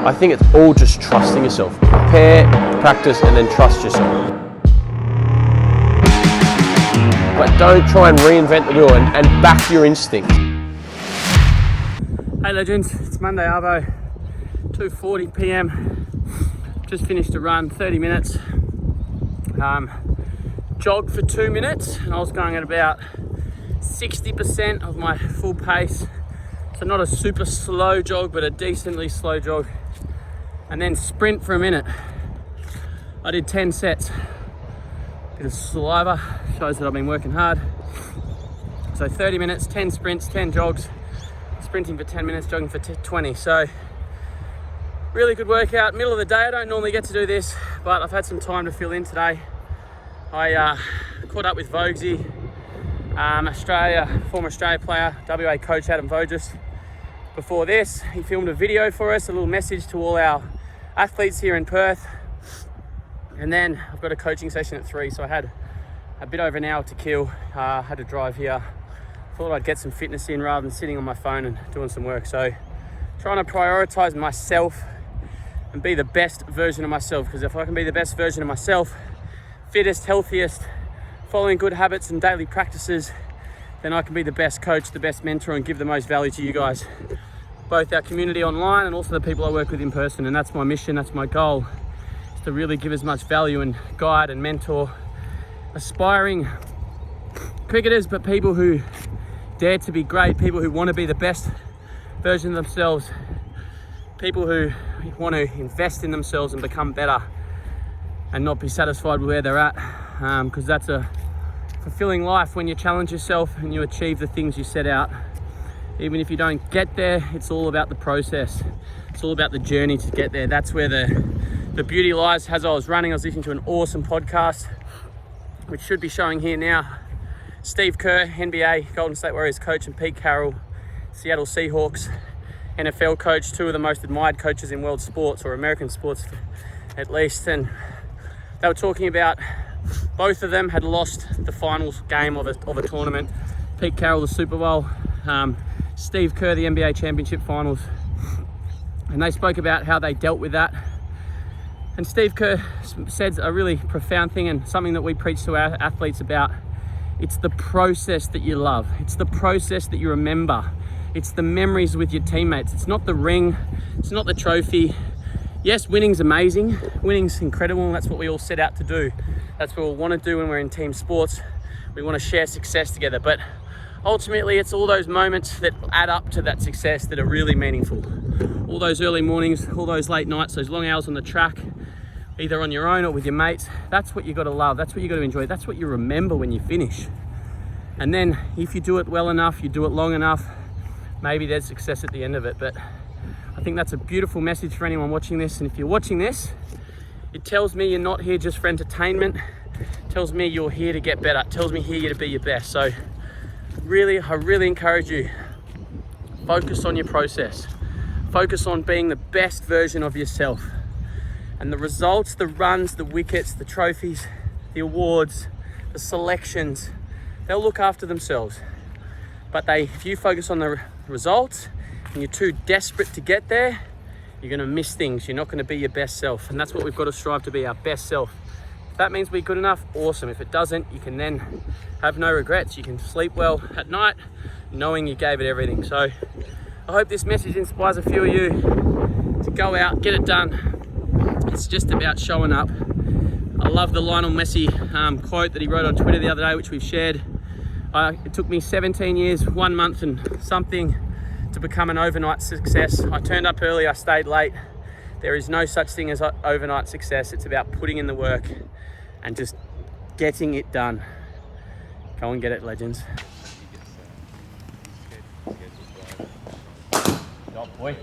I think it's all just trusting yourself. Prepare, practice, and then trust yourself. But don't try and reinvent the wheel and back your instincts. Hey legends, it's Monday Arvo, 2:40 PM. Just finished a run, 30 minutes. Jogged for 2 minutes, and I was going at about 60% of my full pace. So not a super slow jog, but a decently slow jog. And then sprint for a minute. I did 10 sets. Bit of saliva, shows that I've been working hard. So 30 minutes, 10 sprints, 10 jogs. Sprinting for 10 minutes, jogging for 20. So really good workout. Middle of the day, I don't normally get to do this, but I've had some time to fill in today. I caught up with Vogsy, former Australia player, WA coach Adam Voges. Before this, he filmed a video for us, a little message to all our athletes here in Perth. And then I've got a coaching session at 3, so I had a bit over an hour to kill. Had to drive here. Thought I'd get some fitness in rather than sitting on my phone and doing some work. So trying to prioritize myself and be the best version of myself, because if I can be the best version of myself, fittest, healthiest, following good habits and daily practices, then I can be the best coach, the best mentor, and give the most value to you guys, both our community online and also the people I work with in person. And that's my mission, that's my goal, is to really give as much value and guide and mentor aspiring cricketers, but people who dare to be great, people who want to be the best version of themselves, people who want to invest in themselves and become better and not be satisfied with where they're at, because that's a fulfilling life when you challenge yourself and you achieve the things you set out. Even if you don't get there, it's all about the process. It's all about the journey to get there. That's where the beauty lies. As I was running, I was listening to an awesome podcast, which should be showing here now. Steve Kerr, NBA, Golden State Warriors coach, and Pete Carroll, Seattle Seahawks, NFL coach, two of the most admired coaches in world sports, or American sports at least. And they were talking about both of them had lost the finals game of a tournament. Pete Carroll, the Super Bowl, Steve Kerr, the NBA championship finals. And they spoke about how they dealt with that. And Steve Kerr said a really profound thing, and something that we preach to our athletes about. It's the process that you love. It's the process that you remember. It's the memories with your teammates. It's not the ring. It's not the trophy. Yes, winning's amazing. Winning's incredible. That's what we all set out to do. That's what we all want to do when we're in team sports. We want to share success together. But ultimately, it's all those moments that add up to that success that are really meaningful. All those early mornings, all those late nights, those long hours on the track, either on your own or with your mates. That's what you got to love. That's what you got to enjoy. That's what you remember when you finish. And then if you do it well enough, you do it long enough, maybe there's success at the end of it. But I think that's a beautiful message for anyone watching this. And if you're watching this, it tells me you're not here just for entertainment. It tells me you're here to get better. It tells me here to be your best. So I really encourage you, focus on your process. Focus on being the best version of yourself. And the results, the runs, the wickets, the trophies, the awards, the selections, they'll look after themselves. But if you focus on the results and you're too desperate to get there, you're going to miss things. You're not going to be your best self. And that's what we've got to strive to be, our best self. If that means we're good enough, awesome. If it doesn't, you can then have no regrets. You can sleep well at night knowing you gave it everything. So I hope this message inspires a few of you to go out, get it done. It's just about showing up. I love the Lionel Messi quote that he wrote on Twitter the other day, which we've shared. It took me 17 years, 1 month and something to become an overnight success. I turned up early, I stayed late. There is no such thing as overnight success. It's about putting in the work and just getting it done. Go and get it, legends. Job, boy.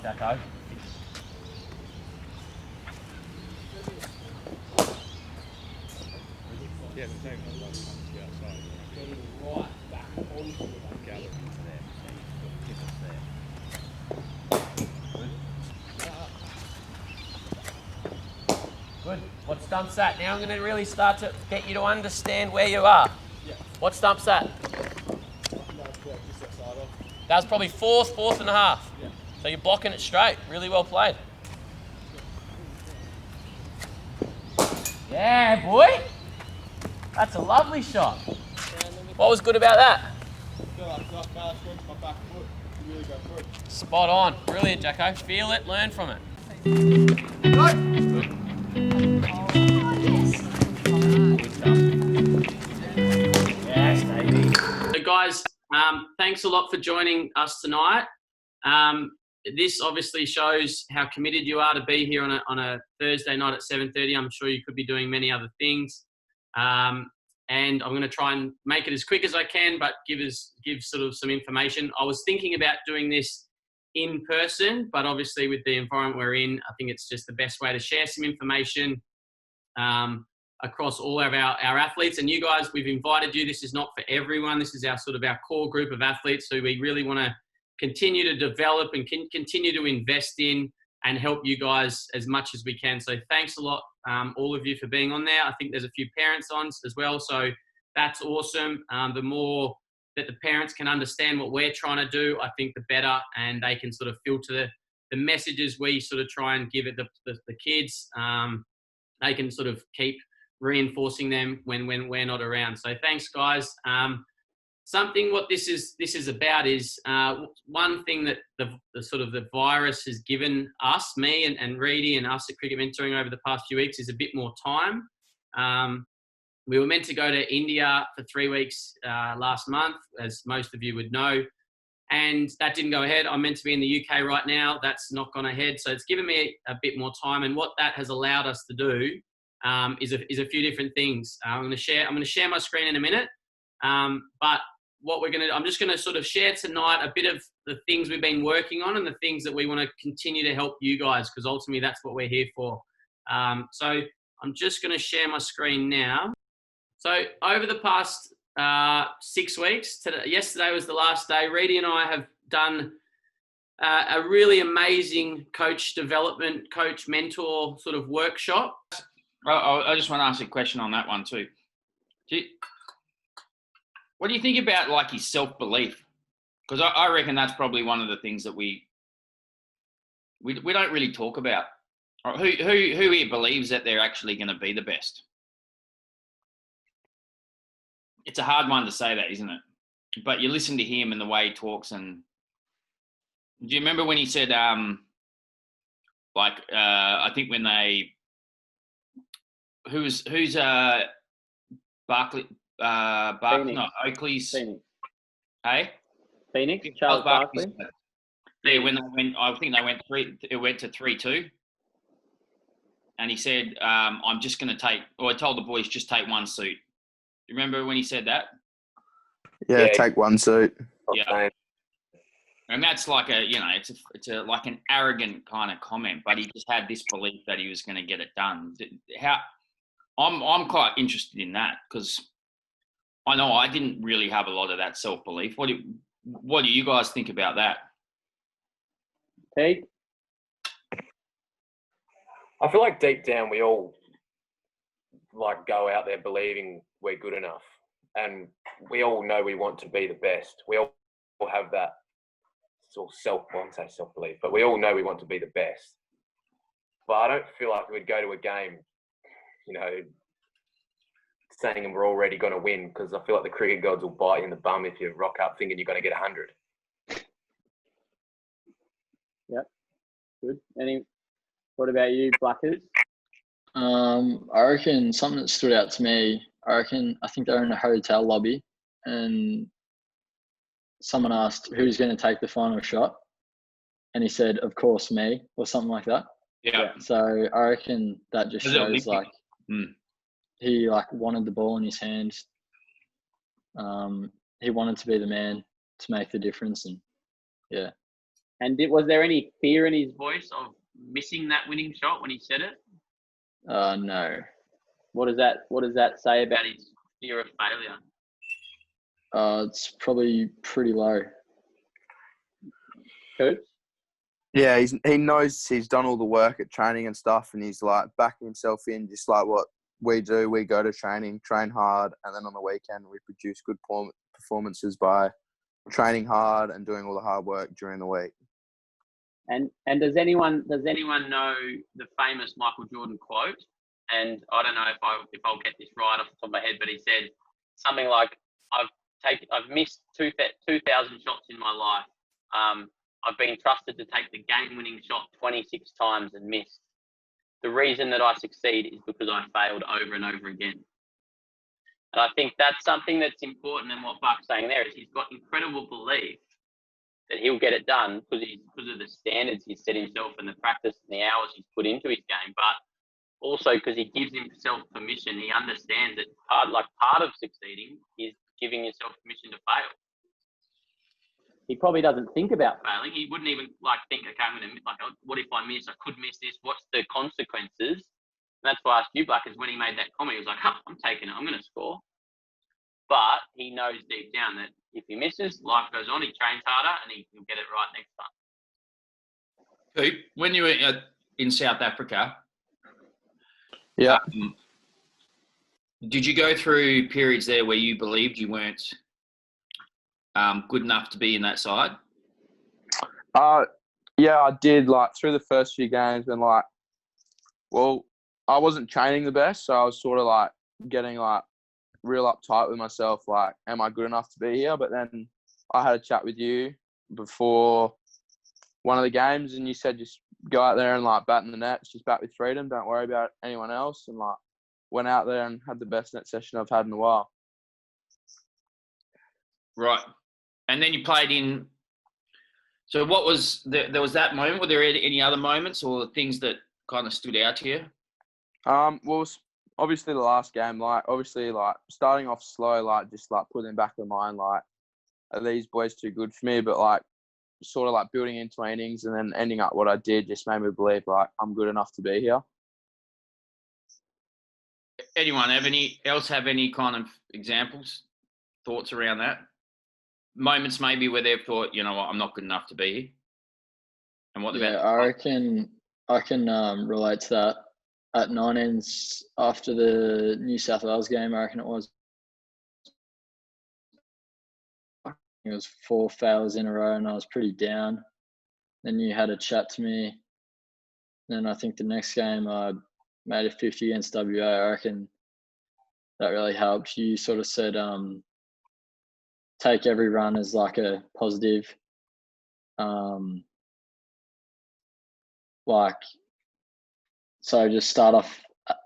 Jacko. Yeah, the same one last time to outside. Getting right back onto the Gather. Good. What stump's that? Now I'm going to really start to get you to understand where you are. Yeah. What stump's that? That was probably fourth and a half. Yeah. So you're blocking it straight. Really well played. Yeah, boy. That's a lovely shot. What was good about that? Spot on. Brilliant, Jacko. Feel it, learn from it. Good. Good stuff. Yes, baby. So guys, thanks a lot for joining us tonight. This obviously shows how committed you are to be here on a Thursday night at 7:30. I'm sure you could be doing many other things. And I'm going to try and make it as quick as I can, but give sort of some information. I was thinking about doing this in person, but obviously with the environment we're in, I think it's just the best way to share some information across all of our athletes. And you guys, we've invited you. This is not for everyone. This is our core group of athletes who we really want to continue to develop and continue to invest in and help you guys as much as we can. So thanks a lot, all of you, for being on there. I think there's a few parents on as well, so that's awesome. The more that the parents can understand what we're trying to do, I think the better, and they can sort of filter the messages we sort of try and give it the kids. They can sort of keep reinforcing them when we're not around. So thanks, guys. Something what this is about is one thing that the sort of the virus has given us, me and Reedy and us at Cricket Mentoring over the past few weeks, is a bit more time. We were meant to go to India for 3 weeks last month, as most of you would know, and that didn't go ahead. I'm meant to be in the UK right now. That's not gone ahead. So it's given me a bit more time, and what that has allowed us to do is a few different things. I'm going to share my screen in a minute, but I'm just going to sort of share tonight a bit of the things we've been working on and the things that we want to continue to help you guys, because ultimately that's what we're here for. So I'm just going to share my screen now. So over the past 6 weeks, yesterday was the last day, Reedy and I have done a really amazing coach development, coach mentor sort of workshop. I just want to ask a question on that one too. What do you think about like his self-belief? Because I reckon that's probably one of the things that we don't really talk about. Or who here believes that they're actually going to be the best? It's a hard one to say that, isn't it? But you listen to him and the way he talks, and do you remember when he said, I think when who's Barkley? Oakley's. Phoenix. Hey? Phoenix? Charles Barkley? Yeah, when they went, I think they went it went to 3-2. And he said, I'm just going to I told the boys, just take one suit. You remember when he said that? Yeah, take one suit. Yeah. And that's like it's like an arrogant kind of comment, but he just had this belief that he was going to get it done. I'm quite interested in that, because I know I didn't really have a lot of that self-belief. What do you guys think about that? Pete? I feel like deep down we all like go out there believing we're good enough, and we all know we want to be the best. We all have that sort of I won't say self-belief, but we all know we want to be the best. But I don't feel like we'd go to a game, saying we're already going to win, because I feel like the cricket gods will bite you in the bum if you rock up thinking you're going to get 100. Yep. Good. What about you, Blackers? I reckon something that stood out to me, I think they were in a hotel lobby and someone asked who's going to take the final shot. And he said, of course, me, or something like that. Yeah. So I reckon that just shows he wanted the ball in his hands. He wanted to be the man to make the difference. And yeah. And was there any fear in his voice of missing that winning shot when he said it? No. What does that say about his fear of failure? It's probably pretty low. Coach? Yeah, he knows he's done all the work at training and stuff, and he's like backing himself in, just like what we do. We go to training, train hard, and then on the weekend we produce good performances by training hard and doing all the hard work during the week. And does anyone know the famous Michael Jordan quote? And I don't know if I'll get this right off the top of my head, but he said something like, "I've missed 2,000 shots in my life. I've been trusted to take the game-winning shot 26 times and missed. The reason that I succeed is because I failed over and over again." And I think that's something that's important. And what Buck's saying there is he's got incredible belief that he'll get it done because of the standards he's set himself and the practice and the hours he's put into his game, but also because he gives himself permission. He understands that part of succeeding is giving yourself permission to fail. He probably doesn't think about failing. He wouldn't even think, okay, I'm going to what if I miss? I could miss this. What's the consequences? And that's why I asked you, Black, is when he made that comment, he was like, I'm taking it. I'm going to score. But he knows deep down that if he misses, life goes on. He trains harder and he'll get it right next time. Coop, when you were in South Africa, Yeah. Did you go through periods there where you believed you weren't good enough to be in that side? Yeah, I did. Through the first few games, and I wasn't training the best, so I was sort of getting real uptight with myself. Am I good enough to be here? But then I had a chat with you before one of the games, and you said just go out there and bat in the nets, just bat with freedom. Don't worry about anyone else. And went out there and had the best net session I've had in a while. Right. And then you played in. So what was there was that moment? Were there any other moments or things that kind of stood out to you? Well, obviously the last game, starting off slow, just putting back in mind, are these boys too good for me? But sort of building into my innings and then ending up what I did just made me believe I'm good enough to be here. Anyone have any kind of examples, thoughts around that? Moments maybe where they've thought, you know what, I'm not good enough to be here. And what about? I can relate to that. At 19s, after the New South Wales game, I reckon it was 4 fails in a row, and I was pretty down. Then you had a chat to me. Then I think the next game I made a 50 against WA. I reckon that really helped. You sort of said, take every run as a positive. So just start off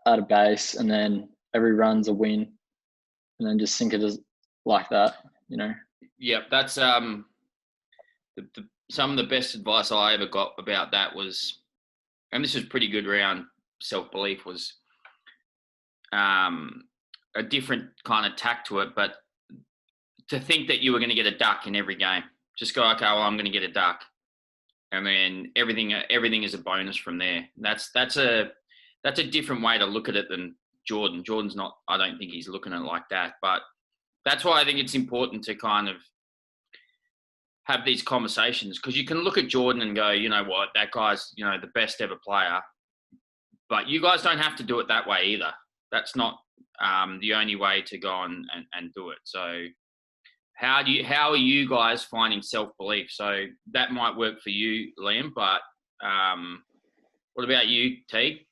at a base, and then every run's a win, and then just think it as like that, Yeah, that's some of the best advice I ever got about that was, and this was pretty good around self-belief, was a different kind of tack to it, but to think that you were going to get a duck in every game. Just go, okay, well, I'm going to get a duck. And then everything is a bonus from there. That's a different way to look at it than Jordan. Jordan's not, I don't think he's looking at it like that. But that's why I think it's important to kind of have these conversations, because you can look at Jordan and go, you know what, that guy's, the best ever player. But you guys don't have to do it that way either. That's not the only way to go and do it. So how are you guys finding self-belief? So that might work for you, Liam, but what about you, Teague?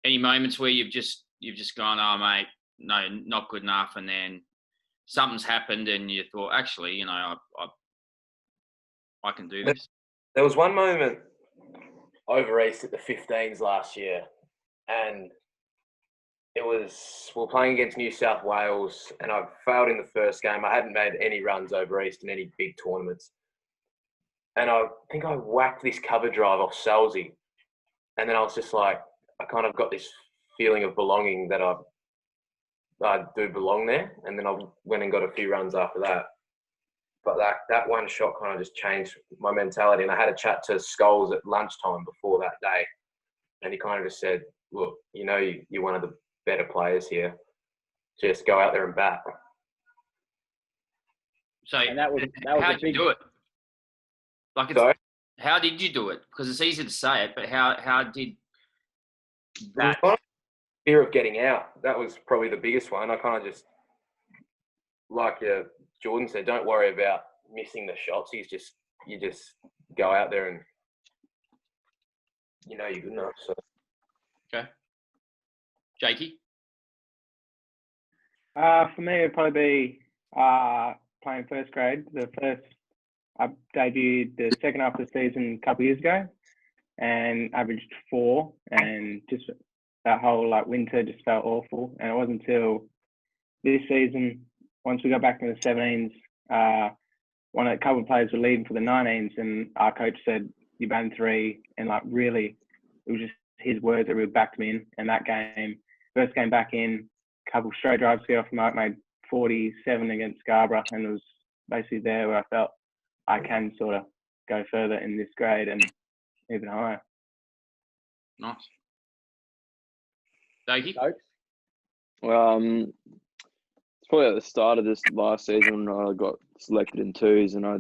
Any moments where you've just gone, oh mate, no, not good enough, and then something's happened and you thought, actually, I can do this? There was one moment over East at the 15s last year, and we were playing against New South Wales, and I failed in the first game. I hadn't made any runs over East in any big tournaments. And I think I whacked this cover drive off Salsey. And then I was just I kind of got this feeling of belonging that I do belong there. And then I went and got a few runs after that. But that one shot kind of just changed my mentality. And I had a chat to Scolls at lunchtime before that day. And he kind of just said, look, you're one of the better players here. Just go out there and bat. So And that was how did you do it? Sorry? How did you do it? Because it's easy to say it, but how did that? Fear of getting out. That was probably the biggest one. I kind of just, like Jordan said, don't worry about missing the shots. You just go out there and you know you're good enough. So Okay. Jakey? For me, it'd probably be playing first grade. I debuted the second half of the season a couple of years ago and averaged 4, and just that whole winter just felt awful. And it wasn't until this season, once we got back into the 17s, a couple of players were leaving for the 19s, and our coach said, "You batted 3," and really, it was just his words that really backed me in. And that game, first game back in, couple straight drives to get off mark, made 47 against Scarborough, and it was basically there where I felt I can sort of go further in this grade and even higher. Nice. Jakey? It's probably at the start of this last season when I got selected in 2s, and I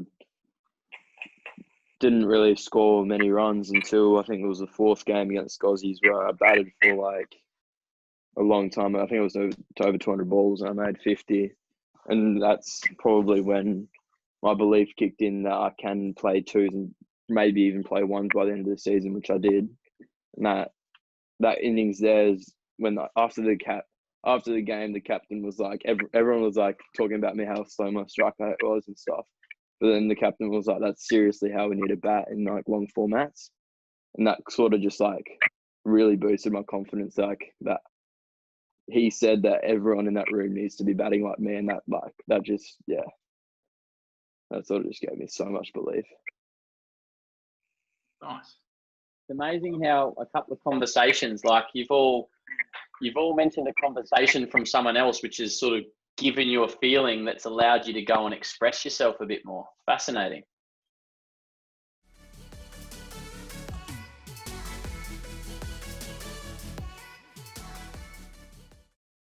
didn't really score many runs until I think it was the 4th game against Scolls, where I batted for a long time. I think it was over 200 balls, and I made 50. And that's probably when my belief kicked in that I can play 2s and maybe even play 1s by the end of the season, which I did. And that innings there is when after the game, the captain was everyone was talking about me, how slow my strike rate was and stuff. But then the captain was like, "That's seriously how we need to bat in long formats," and that sort of just really boosted my confidence. That he said that everyone in that room needs to be batting like me, and that sort of just gave me so much belief. Nice. It's amazing how a couple of conversations, you've all mentioned a conversation from someone else, which has sort of given you a feeling that's allowed you to go and express yourself a bit more. Fascinating.